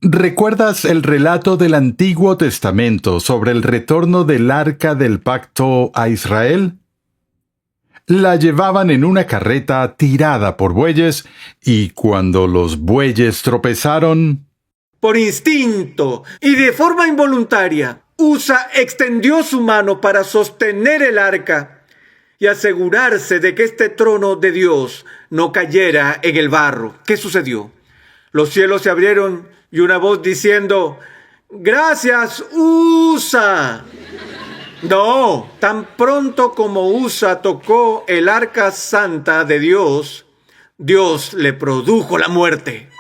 ¿Recuerdas el relato del Antiguo Testamento sobre el retorno del Arca del Pacto a Israel? La llevaban en una carreta tirada por bueyes, y cuando los bueyes tropezaron... Por instinto y de forma involuntaria, Usa extendió su mano para sostener el arca y asegurarse de que este trono de Dios no cayera en el barro. ¿Qué sucedió? Los cielos se abrieron y una voz diciendo: «¡Gracias, Usa!». No, tan pronto como Usa tocó el arca santa de Dios, Dios le produjo la muerte.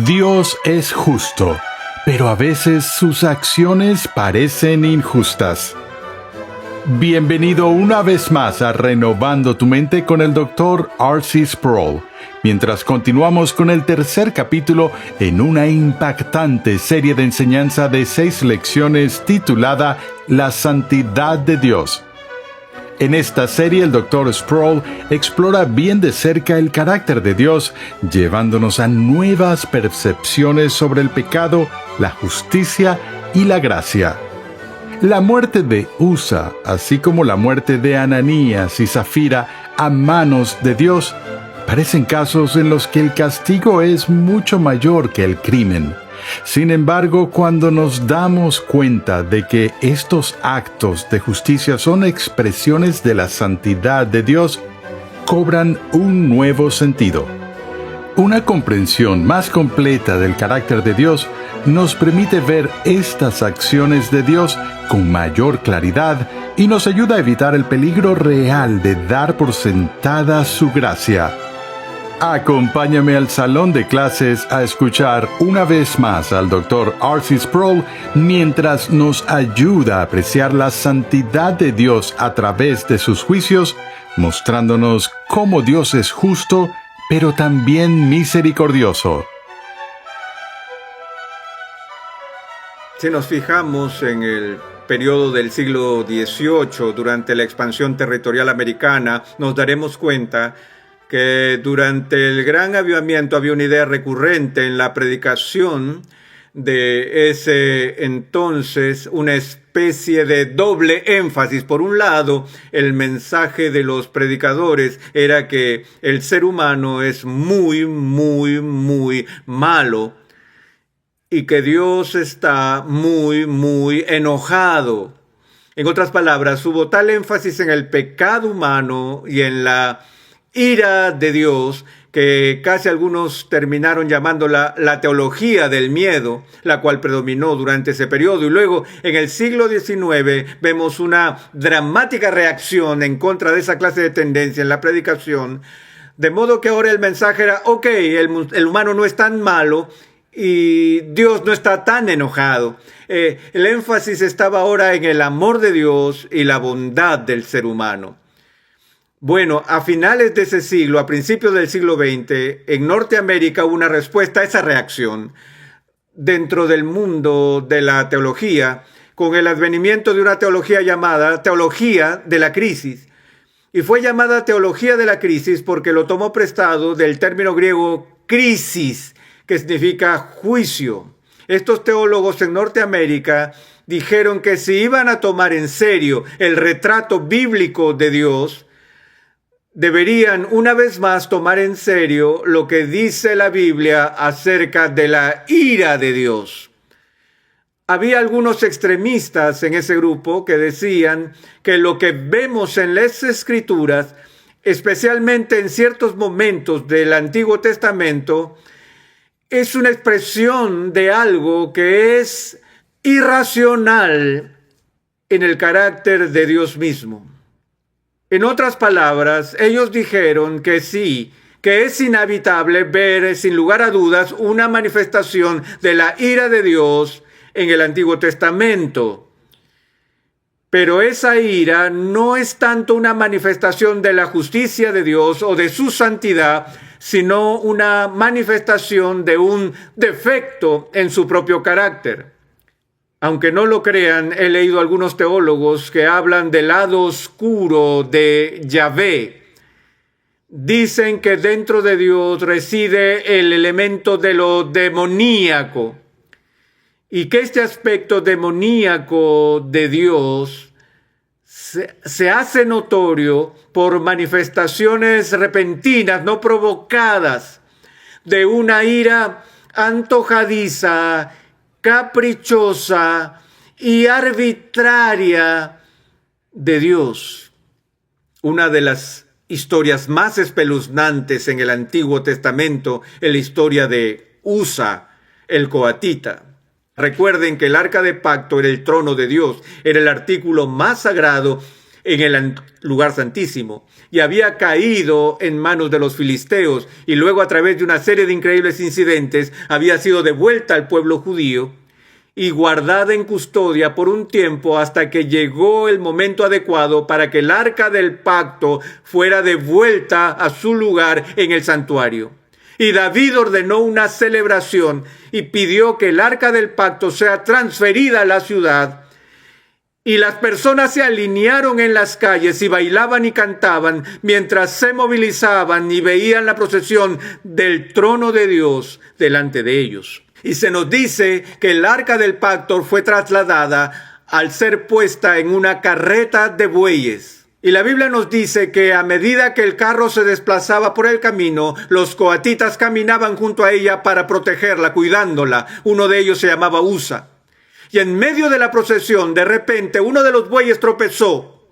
Dios es justo, pero a veces sus acciones parecen injustas. Bienvenido una vez más a Renovando tu Mente con el Dr. R.C. Sproul, mientras continuamos con el tercer capítulo en una impactante serie de enseñanza de 6 lecciones titulada La Santidad de Dios. En esta serie, el Dr. Sproul explora bien de cerca el carácter de Dios, llevándonos a nuevas percepciones sobre el pecado, la justicia y la gracia. La muerte de Usa, así como la muerte de Ananías y Zafira a manos de Dios, parecen casos en los que el castigo es mucho mayor que el crimen. Sin embargo, cuando nos damos cuenta de que estos actos de justicia son expresiones de la santidad de Dios, cobran un nuevo sentido. Una comprensión más completa del carácter de Dios nos permite ver estas acciones de Dios con mayor claridad y nos ayuda a evitar el peligro real de dar por sentada su gracia. Acompáñame al salón de clases a escuchar una vez más al Dr. R.C. Sproul mientras nos ayuda a apreciar la santidad de Dios a través de sus juicios, mostrándonos cómo Dios es justo, pero también misericordioso. Si nos fijamos en el periodo del siglo XVIII, durante la expansión territorial americana, nos daremos cuenta que durante el Gran Avivamiento había una idea recurrente en la predicación de ese entonces, una especie de doble énfasis. Por un lado, el mensaje de los predicadores era que el ser humano es muy, muy, muy malo y que Dios está muy, muy enojado. En otras palabras, hubo tal énfasis en el pecado humano y en la ira de Dios, que casi algunos terminaron llamándola la teología del miedo, la cual predominó durante ese periodo. Y luego, en el siglo XIX, vemos una dramática reacción en contra de esa clase de tendencia en la predicación, de modo que ahora el mensaje era: ok, el humano no es tan malo y Dios no está tan enojado. El énfasis estaba ahora en el amor de Dios y la bondad del ser humano. Bueno, a finales de ese siglo, a principios del siglo XX, en Norteamérica hubo una respuesta a esa reacción dentro del mundo de la teología, con el advenimiento de una teología llamada teología de la crisis. Y fue llamada teología de la crisis porque lo tomó prestado del término griego crisis, que significa juicio. Estos teólogos en Norteamérica dijeron que si iban a tomar en serio el retrato bíblico de Dios, deberían una vez más tomar en serio lo que dice la Biblia acerca de la ira de Dios. Había algunos extremistas en ese grupo que decían que lo que vemos en las Escrituras, especialmente en ciertos momentos del Antiguo Testamento, es una expresión de algo que es irracional en el carácter de Dios mismo. En otras palabras, ellos dijeron que sí, que es inevitable ver sin lugar a dudas una manifestación de la ira de Dios en el Antiguo Testamento. Pero esa ira no es tanto una manifestación de la justicia de Dios o de su santidad, sino una manifestación de un defecto en su propio carácter. Aunque no lo crean, he leído algunos teólogos que hablan del lado oscuro de Yahvé, dicen que dentro de Dios reside el elemento de lo demoníaco y que este aspecto demoníaco de Dios se hace notorio por manifestaciones repentinas, no provocadas, de una ira antojadiza, caprichosa y arbitraria de Dios. Una de las historias más espeluznantes en el Antiguo Testamento es la historia de Usa, el coatita. Recuerden que el arca de pacto era el trono de Dios, era el artículo más sagrado en el lugar santísimo y había caído en manos de los filisteos y luego a través de una serie de increíbles incidentes había sido devuelta al pueblo judío y guardada en custodia por un tiempo hasta que llegó el momento adecuado para que el arca del pacto fuera devuelta a su lugar en el santuario. Y David ordenó una celebración y pidió que el arca del pacto sea transferida a la ciudad. Y las personas se alinearon en las calles y bailaban y cantaban mientras se movilizaban y veían la procesión del trono de Dios delante de ellos. Y se nos dice que el arca del pacto fue trasladada al ser puesta en una carreta de bueyes. Y la Biblia nos dice que a medida que el carro se desplazaba por el camino, los coatitas caminaban junto a ella para protegerla, cuidándola. Uno de ellos se llamaba Usa. Y en medio de la procesión, de repente, uno de los bueyes tropezó.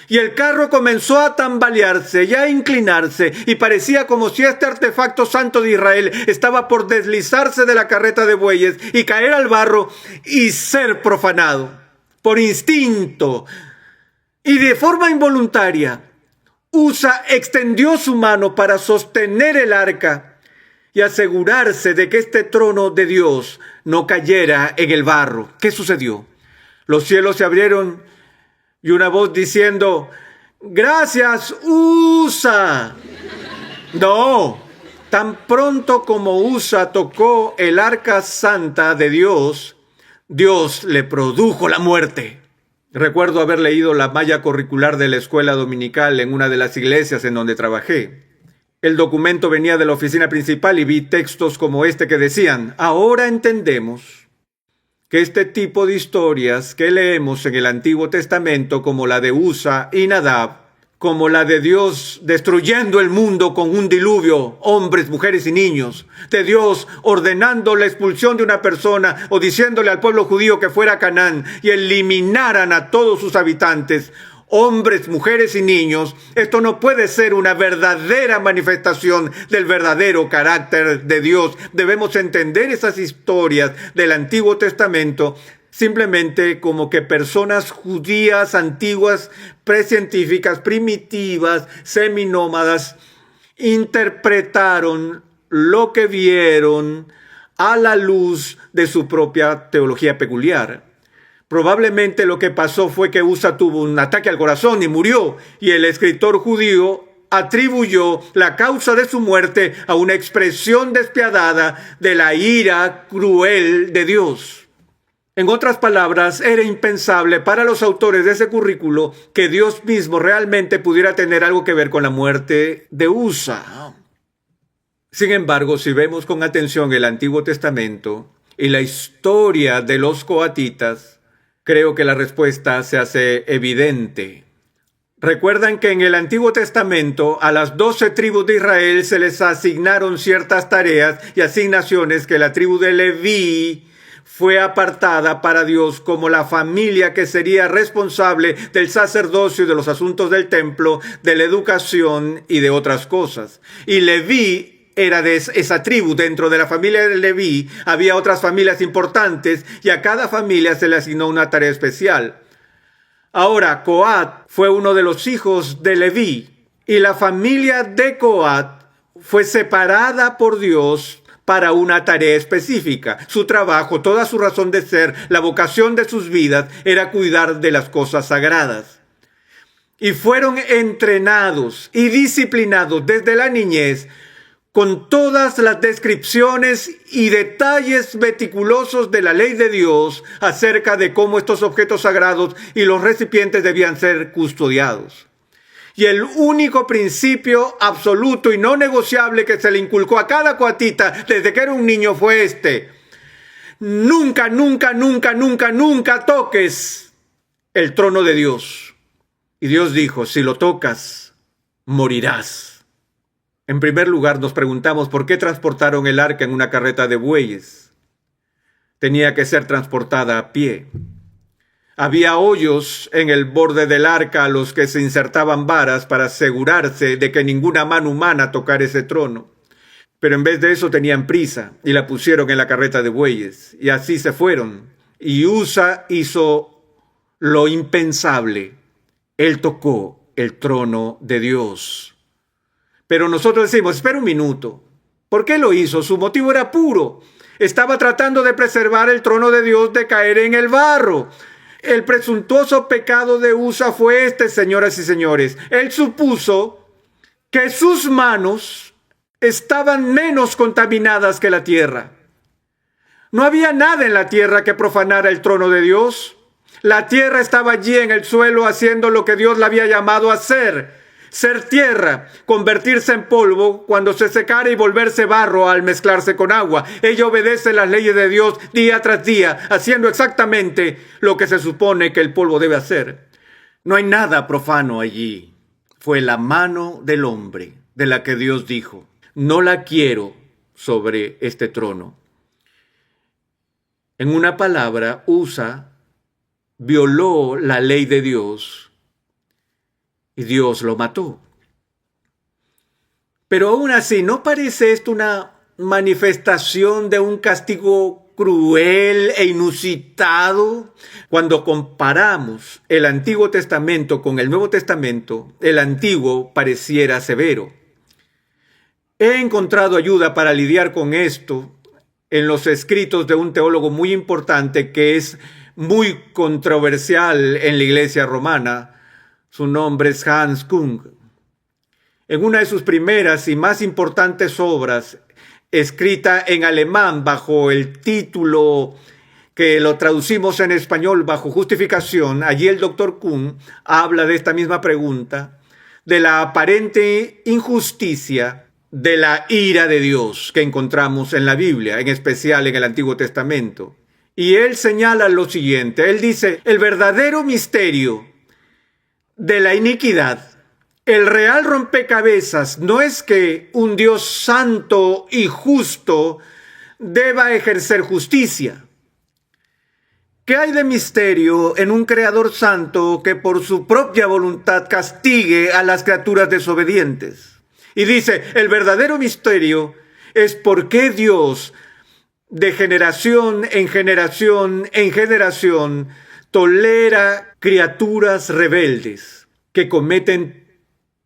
Y el carro comenzó a tambalearse y a inclinarse. Y parecía como si este artefacto santo de Israel estaba por deslizarse de la carreta de bueyes y caer al barro y ser profanado. Por instinto y de forma involuntaria, Usa extendió su mano para sostener el arca y asegurarse de que este trono de Dios no cayera en el barro. ¿Qué sucedió? Los cielos se abrieron y una voz diciendo: ¡Gracias, Usa! No, tan pronto como Usa tocó el arca santa de Dios, Dios le produjo la muerte. Recuerdo haber leído la malla curricular de la escuela dominical en una de las iglesias en donde trabajé. El documento venía de la oficina principal y vi textos como este que decían: ahora entendemos que este tipo de historias que leemos en el Antiguo Testamento, como la de Usa y Nadab, como la de Dios destruyendo el mundo con un diluvio, hombres, mujeres y niños, de Dios ordenando la expulsión de una persona o diciéndole al pueblo judío que fuera a Canaán y eliminaran a todos sus habitantes, hombres, mujeres y niños, esto no puede ser una verdadera manifestación del verdadero carácter de Dios. Debemos entender esas historias del Antiguo Testamento simplemente como que personas judías antiguas, precientíficas, primitivas, seminómadas, interpretaron lo que vieron a la luz de su propia teología peculiar. Probablemente lo que pasó fue que Usa tuvo un ataque al corazón y murió, y el escritor judío atribuyó la causa de su muerte a una expresión despiadada de la ira cruel de Dios. En otras palabras, era impensable para los autores de ese currículo que Dios mismo realmente pudiera tener algo que ver con la muerte de Usa. Sin embargo, si vemos con atención el Antiguo Testamento y la historia de los coatitas, creo que la respuesta se hace evidente. Recuerdan que en el Antiguo Testamento a las 12 tribus de Israel se les asignaron ciertas tareas y asignaciones que la tribu de Leví fue apartada para Dios como la familia que sería responsable del sacerdocio y de los asuntos del templo, de la educación y de otras cosas. Y Leví era de esa tribu. Dentro de la familia de Leví había otras familias importantes y a cada familia se le asignó una tarea especial. Ahora, Coat fue uno de los hijos de Leví y la familia de Coat fue separada por Dios para una tarea específica. Su trabajo, toda su razón de ser, la vocación de sus vidas era cuidar de las cosas sagradas. Y fueron entrenados y disciplinados desde la niñez con todas las descripciones y detalles meticulosos de la ley de Dios acerca de cómo estos objetos sagrados y los recipientes debían ser custodiados. Y el único principio absoluto y no negociable que se le inculcó a cada cuatita desde que era un niño fue este: nunca, nunca, nunca, nunca, nunca toques el trono de Dios. Y Dios dijo: si lo tocas, morirás. En primer lugar, nos preguntamos por qué transportaron el arca en una carreta de bueyes. Tenía que ser transportada a pie. Había hoyos en el borde del arca a los que se insertaban varas para asegurarse de que ninguna mano humana tocara ese trono. Pero en vez de eso tenían prisa y la pusieron en la carreta de bueyes. Y así se fueron. Y Usa hizo lo impensable. Él tocó el trono de Dios. Pero nosotros decimos: espera un minuto. ¿Por qué lo hizo? Su motivo era puro. Estaba tratando de preservar el trono de Dios de caer en el barro. El presuntuoso pecado de Usa fue este, señoras y señores. Él supuso que sus manos estaban menos contaminadas que la tierra. No había nada en la tierra que profanara el trono de Dios. La tierra estaba allí en el suelo haciendo lo que Dios la había llamado a hacer. Ser tierra, convertirse en polvo cuando se secara y volverse barro al mezclarse con agua. Ella obedece las leyes de Dios día tras día, haciendo exactamente lo que se supone que el polvo debe hacer. No hay nada profano allí. Fue la mano del hombre de la que Dios dijo: no la quiero sobre este trono. En una palabra, Usa violó la ley de Dios y Dios lo mató. Pero aún así, ¿no parece esto una manifestación de un castigo cruel e inusitado? Cuando comparamos el Antiguo Testamento con el Nuevo Testamento, el Antiguo pareciera severo. He encontrado ayuda para lidiar con esto en los escritos de un teólogo muy importante que es muy controversial en la Iglesia romana. Su nombre es Hans Kung. En una de sus primeras y más importantes obras, escrita en alemán bajo el título que lo traducimos en español bajo Justificación, allí el Dr. Kung habla de esta misma pregunta, de la aparente injusticia de la ira de Dios que encontramos en la Biblia, en especial en el Antiguo Testamento. Y él señala lo siguiente, él dice: el verdadero misterio de la iniquidad, el real rompecabezas, no es que un Dios santo y justo deba ejercer justicia. ¿Qué hay de misterio en un creador santo que por su propia voluntad castigue a las criaturas desobedientes? Y dice: el verdadero misterio es por qué Dios, de generación en generación en generación, tolera criaturas rebeldes que cometen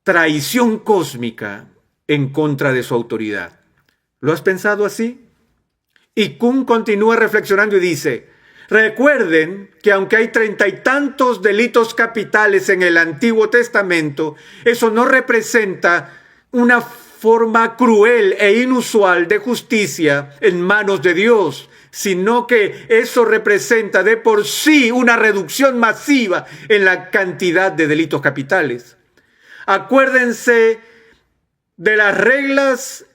traición cósmica en contra de su autoridad. ¿Lo has pensado así? Y Kuhn continúa reflexionando y dice: recuerden que aunque hay 30 y tantos delitos capitales en el Antiguo Testamento, eso no representa una forma cruel e inusual de justicia en manos de Dios, sino que eso representa de por sí una reducción masiva en la cantidad de delitos capitales. Acuérdense de las reglas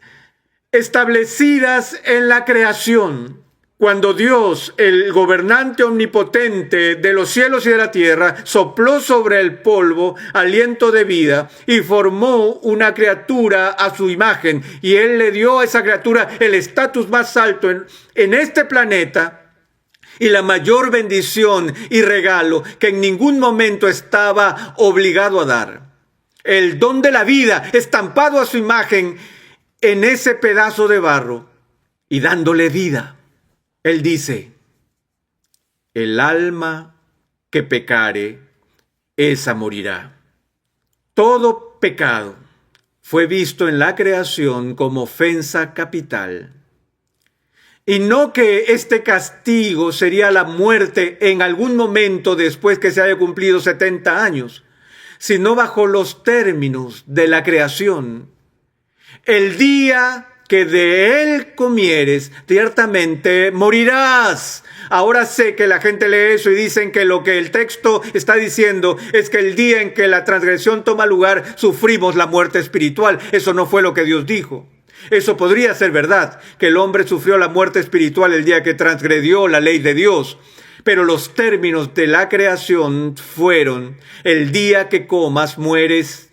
establecidas en la creación, cuando Dios, el gobernante omnipotente de los cielos y de la tierra, sopló sobre el polvo aliento de vida y formó una criatura a su imagen, y Él le dio a esa criatura el estatus más alto en este planeta y la mayor bendición y regalo que en ningún momento estaba obligado a dar. El don de la vida estampado a su imagen en ese pedazo de barro y dándole vida. Él dice: el alma que pecare, esa morirá. Todo pecado fue visto en la creación como ofensa capital. Y no que este castigo sería la muerte en algún momento después que se haya cumplido 70 años, sino bajo los términos de la creación. El día que de él comieres, ciertamente morirás. Ahora sé que la gente lee eso y dicen que lo que el texto está diciendo es que el día en que la transgresión toma lugar, sufrimos la muerte espiritual. Eso no fue lo que Dios dijo. Eso podría ser verdad, que el hombre sufrió la muerte espiritual el día que transgredió la ley de Dios. Pero los términos de la creación fueron: el día que comas, mueres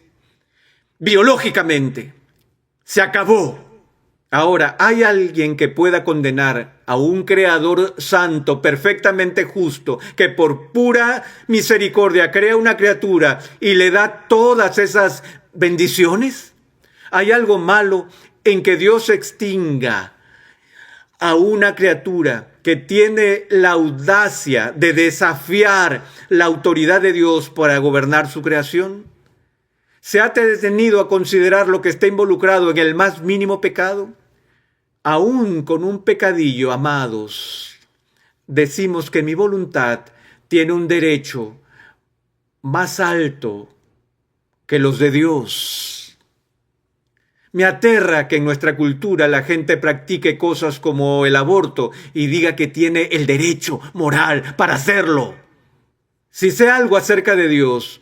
biológicamente. Se acabó. Ahora, ¿hay alguien que pueda condenar a un creador santo, perfectamente justo, que por pura misericordia crea una criatura y le da todas esas bendiciones? ¿Hay algo malo en que Dios extinga a una criatura que tiene la audacia de desafiar la autoridad de Dios para gobernar su creación? ¿Se ha detenido a considerar lo que está involucrado en el más mínimo pecado? Aún con un pecadillo, amados, decimos que mi voluntad tiene un derecho más alto que los de Dios. Me aterra que en nuestra cultura la gente practique cosas como el aborto y diga que tiene el derecho moral para hacerlo. Si sé algo acerca de Dios,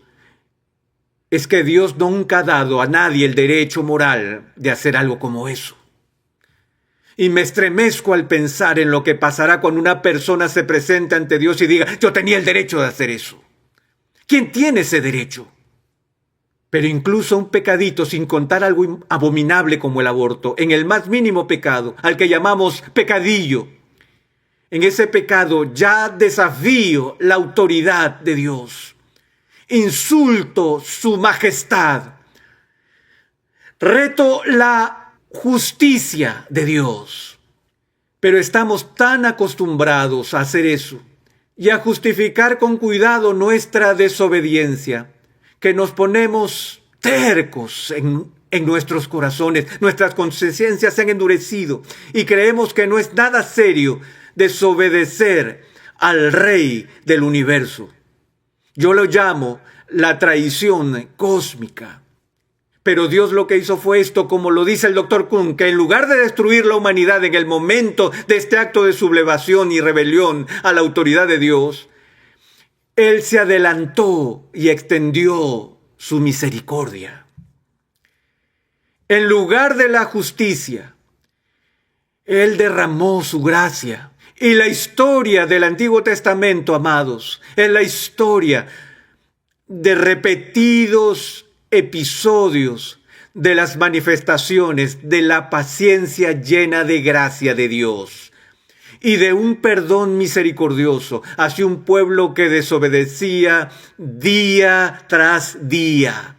es que Dios nunca ha dado a nadie el derecho moral de hacer algo como eso. Y me estremezco al pensar en lo que pasará cuando una persona se presente ante Dios y diga: yo tenía el derecho de hacer eso. ¿Quién tiene ese derecho? Pero incluso un pecadito, sin contar algo abominable como el aborto, en el más mínimo pecado, al que llamamos pecadillo, en ese pecado ya desafío la autoridad de Dios, insulto su majestad, reto la justicia de Dios. Pero estamos tan acostumbrados a hacer eso y a justificar con cuidado nuestra desobediencia que nos ponemos tercos en nuestros corazones. Nuestras conciencias se han endurecido y creemos que no es nada serio desobedecer al Rey del universo. Yo lo llamo la traición cósmica. Pero Dios lo que hizo fue esto, como lo dice el Dr. Kuhn, que en lugar de destruir la humanidad en el momento de este acto de sublevación y rebelión a la autoridad de Dios, Él se adelantó y extendió su misericordia. En lugar de la justicia, Él derramó su gracia. Y la historia del Antiguo Testamento, amados, es la historia de repetidos episodios de las manifestaciones de la paciencia llena de gracia de Dios y de un perdón misericordioso hacia un pueblo que desobedecía día tras día.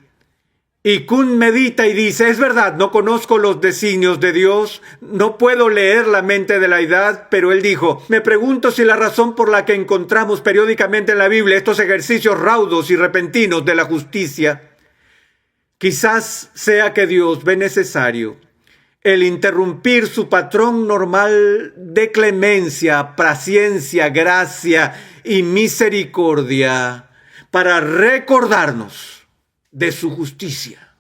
Y Kuhn medita y dice: es verdad, no conozco los designios de Dios, no puedo leer la mente de la edad, pero él dijo: me pregunto si la razón por la que encontramos periódicamente en la Biblia estos ejercicios raudos y repentinos de la justicia, quizás sea que Dios ve necesario el interrumpir su patrón normal de clemencia, paciencia, gracia y misericordia para recordarnos de su justicia.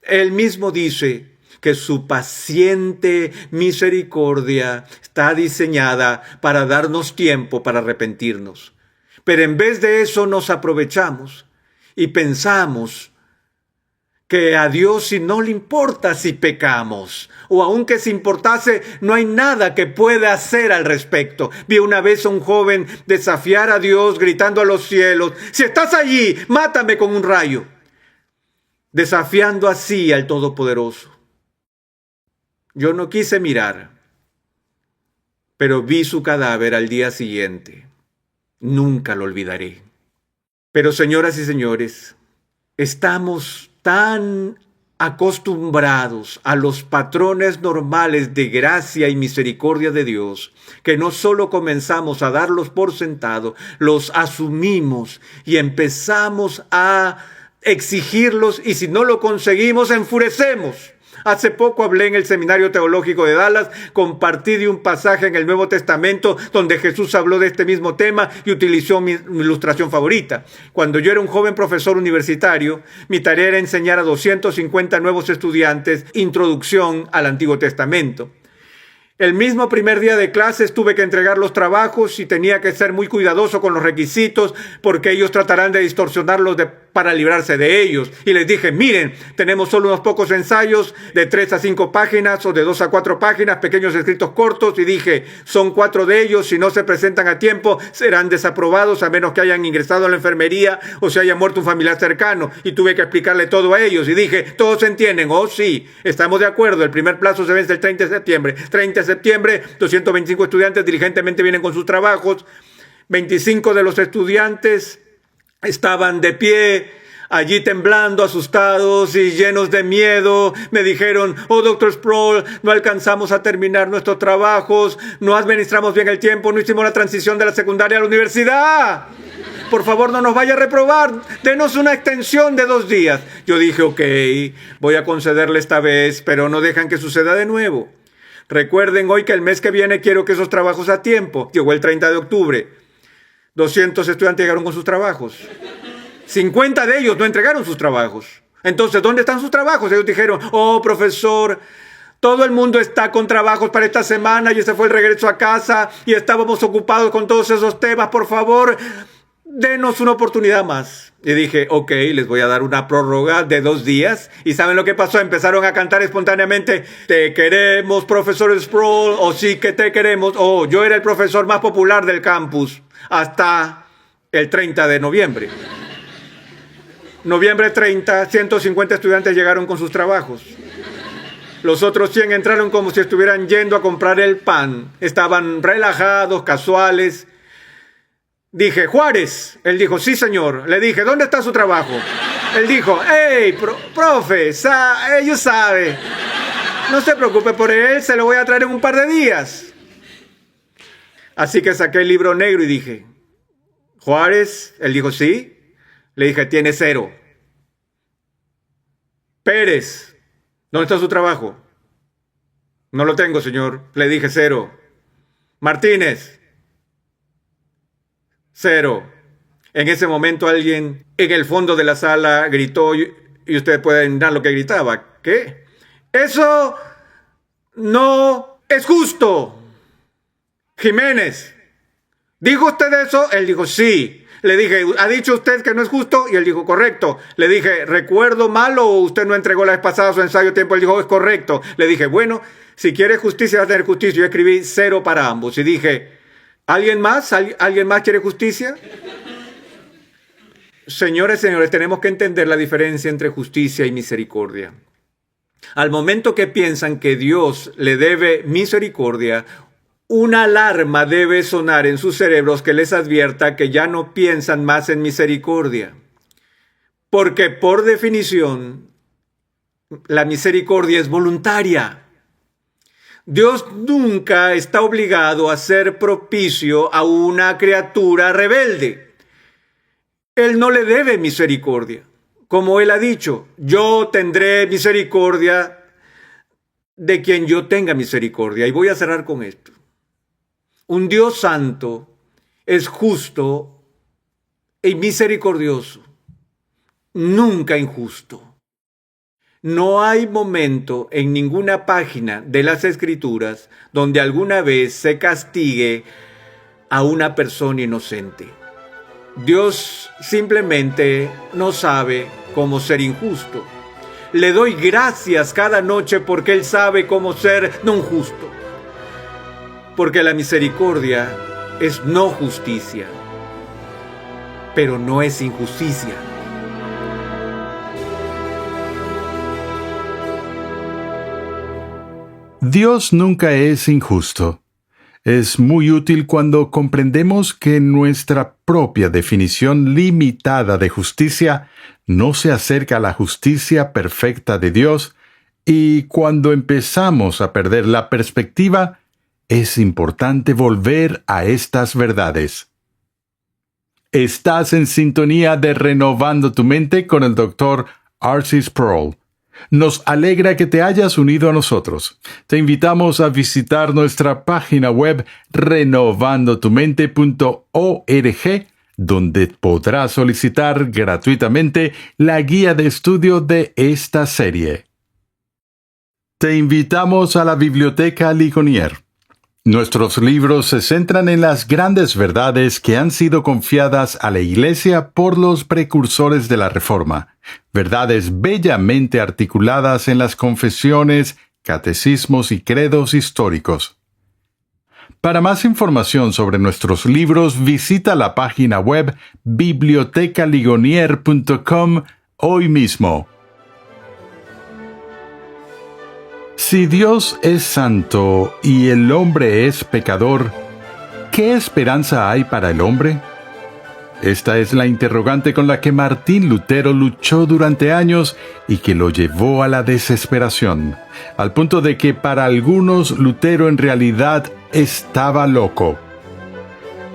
Él mismo dice que su paciente misericordia está diseñada para darnos tiempo para arrepentirnos. Pero en vez de eso nos aprovechamos y pensamos que a Dios si no le importa si pecamos, o aunque si importase, no hay nada que pueda hacer al respecto. Vi una vez a un joven desafiar a Dios gritando a los cielos: si estás allí, mátame con un rayo, desafiando así al Todopoderoso. Yo no quise mirar, pero vi su cadáver al día siguiente. Nunca lo olvidaré. Pero, señoras y señores, estamos tan acostumbrados a los patrones normales de gracia y misericordia de Dios, que no solo comenzamos a darlos por sentado, los asumimos y empezamos a exigirlos, y si no lo conseguimos, enfurecemos. Hace poco hablé en el Seminario Teológico de Dallas, compartí de un pasaje en el Nuevo Testamento donde Jesús habló de este mismo tema y utilizó mi ilustración favorita. Cuando yo era un joven profesor universitario, mi tarea era enseñar a 250 nuevos estudiantes introducción al Antiguo Testamento. El mismo primer día de clases tuve que entregar los trabajos y tenía que ser muy cuidadoso con los requisitos porque ellos tratarán de distorsionarlos para librarse de ellos. Y les dije, miren, tenemos solo unos pocos ensayos de 3 a 5 páginas o de 2 a 4 páginas, pequeños escritos cortos. Y dije, son 4 de ellos, si no se presentan a tiempo, serán desaprobados a menos que hayan ingresado a la enfermería o se haya muerto un familiar cercano. Y tuve que explicarle todo a ellos. Y dije, ¿todos entienden? Oh, sí, estamos de acuerdo. El primer plazo se vence el 30 de septiembre. 30 de septiembre, 225 estudiantes diligentemente vienen con sus trabajos. 25 de los estudiantes estaban de pie, allí temblando, asustados y llenos de miedo. Me dijeron, oh, Dr. Sproul, no alcanzamos a terminar nuestros trabajos, no administramos bien el tiempo, no hicimos la transición de la secundaria a la universidad. Por favor, no nos vaya a reprobar, denos una extensión de 2 días. Yo dije, ok, voy a concederle esta vez, pero no dejan que suceda de nuevo. Recuerden hoy que el mes que viene quiero que esos trabajos a tiempo. Llegó el 30 de octubre. 200 estudiantes llegaron con sus trabajos. 50 de ellos no entregaron sus trabajos. Entonces, ¿dónde están sus trabajos? Ellos dijeron, oh, profesor, todo el mundo está con trabajos para esta semana y ese fue el regreso a casa y estábamos ocupados con todos esos temas. Por favor, denos una oportunidad más. Y dije, ok, les voy a dar una prórroga de 2 días. ¿Y saben lo que pasó? Empezaron a cantar espontáneamente, te queremos, profesor Sproul, o sí que te queremos. Oh, yo era el profesor más popular del campus hasta el 30 de noviembre. Noviembre 30, 150 estudiantes llegaron con sus trabajos. Los otros 100 entraron como si estuvieran yendo a comprar el pan. Estaban relajados, casuales. Dije, Juárez. Él dijo, sí, señor. Le dije, ¿dónde está su trabajo? Él dijo, hey, profe, ellos saben. No se preocupe por él, se lo voy a traer en un par de días. Así que saqué el libro negro y dije, Juárez. Él dijo, sí. Le dije, tiene 0. Pérez, ¿dónde está su trabajo? No lo tengo, señor. Le dije, 0. Martínez, 0. En ese momento alguien en el fondo de la sala gritó y ustedes pueden dar lo que gritaba. ¿Qué? Eso no es justo. Jiménez, ¿dijo usted eso? Él dijo, sí. Le dije, ¿ha dicho usted que no es justo? Y él dijo, correcto. Le dije, ¿recuerdo mal o usted no entregó la vez pasada su ensayo a tiempo? Él dijo, es correcto. Le dije, bueno, si quiere justicia, va a tener justicia. Yo escribí 0 para ambos. Y dije, ¿alguien más? ¿Alguien más quiere justicia? Señores, tenemos que entender la diferencia entre justicia y misericordia. Al momento que piensan que Dios le debe misericordia, una alarma debe sonar en sus cerebros que les advierta que ya no piensan más en misericordia. Porque por definición, la misericordia es voluntaria. Dios nunca está obligado a ser propicio a una criatura rebelde. Él no le debe misericordia. Como Él ha dicho, yo tendré misericordia de quien yo tenga misericordia. Y voy a cerrar con esto. Un Dios santo es justo y misericordioso, nunca injusto. No hay momento en ninguna página de las Escrituras donde alguna vez se castigue a una persona inocente. Dios simplemente no sabe cómo ser injusto. Le doy gracias cada noche porque Él sabe cómo ser no justo. Porque la misericordia es no justicia, pero no es injusticia. Dios nunca es injusto. Es muy útil cuando comprendemos que nuestra propia definición limitada de justicia no se acerca a la justicia perfecta de Dios, y cuando empezamos a perder la perspectiva, es importante volver a estas verdades. Estás en sintonía de Renovando tu Mente con el Dr. R.C. Sproul. Nos alegra que te hayas unido a nosotros. Te invitamos a visitar nuestra página web renovandotumente.org, donde podrás solicitar gratuitamente la guía de estudio de esta serie. Te invitamos a la Biblioteca Ligonier. Nuestros libros se centran en las grandes verdades que han sido confiadas a la Iglesia por los precursores de la Reforma, verdades bellamente articuladas en las confesiones, catecismos y credos históricos. Para más información sobre nuestros libros, visita la página web bibliotecaligonier.com hoy mismo. Si Dios es santo y el hombre es pecador, ¿qué esperanza hay para el hombre? Esta es la interrogante con la que Martín Lutero luchó durante años y que lo llevó a la desesperación, al punto de que para algunos Lutero en realidad estaba loco.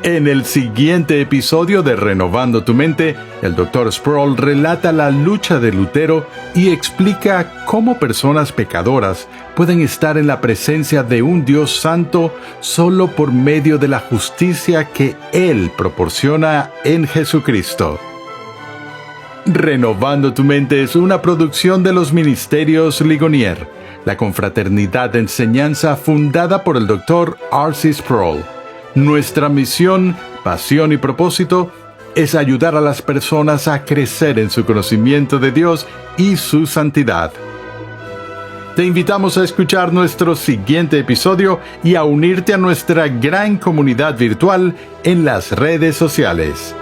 En el siguiente episodio de Renovando tu Mente, el Dr. Sproul relata la lucha de Lutero y explica cómo personas pecadoras pueden estar en la presencia de un Dios santo solo por medio de la justicia que Él proporciona en Jesucristo. Renovando tu Mente es una producción de los Ministerios Ligonier, la confraternidad de enseñanza fundada por el Dr. R.C. Sproul. Nuestra misión, pasión y propósito es ayudar a las personas a crecer en su conocimiento de Dios y su santidad. Te invitamos a escuchar nuestro siguiente episodio y a unirte a nuestra gran comunidad virtual en las redes sociales.